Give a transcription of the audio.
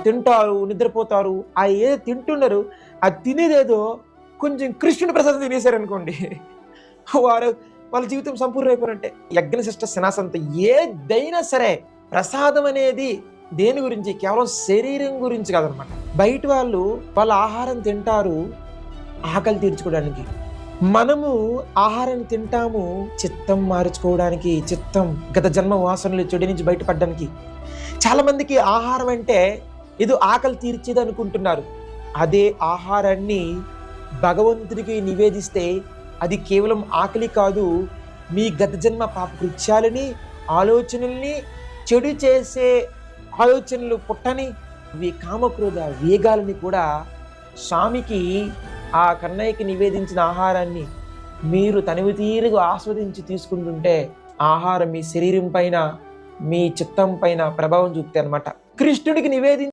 తింటారు, నిద్రపోతారు. ఆ ఏదో తింటున్నారు, అది తినేదేదో కొంచెం కృష్ణుడి ప్రసాదం తినేశారనుకోండి, వారు వాళ్ళ జీవితం సంపూర్ణ అయిపోయినట్టే. యజ్ఞశిష్ట శనాసంత ఏదైనా సరే ప్రసాదం అనేది దేని గురించి? కేవలం శరీరం గురించి కాదనమాట. బయట వాళ్ళ ఆహారం తింటారు ఆకలి తీర్చుకోవడానికి. మనము ఆహారాన్ని తింటాము చిత్తం మార్చుకోవడానికి, చిత్తం గత జన్మ వాసనలు చెడు నుంచి బయటపడడానికి. చాలా మందికి ఆహారం అంటే ఏదో ఆకలి తీర్చేది అనుకుంటున్నారు. అదే ఆహారాన్ని భగవంతుడికి నివేదిస్తే అది కేవలం ఆకలి కాదు, మీ గత జన్మ పాప కృత్యాలని, ఆలోచనల్ని, చెడు చేసే ఆలోచనలు పుట్టని కామక్రోధ వేగాలని కూడా స్వామికి, ఆ కన్నయ్యకి నివేదించిన ఆహారాన్ని మీరు తనివి తీరుగా ఆస్వాదించి తీసుకుంటుంటే ఆహారం మీ శరీరం పైన, మీ చిత్తం పైన ప్రభావం చూపుతాయి అన్నమాట. కృష్ణుడికి నివేదించి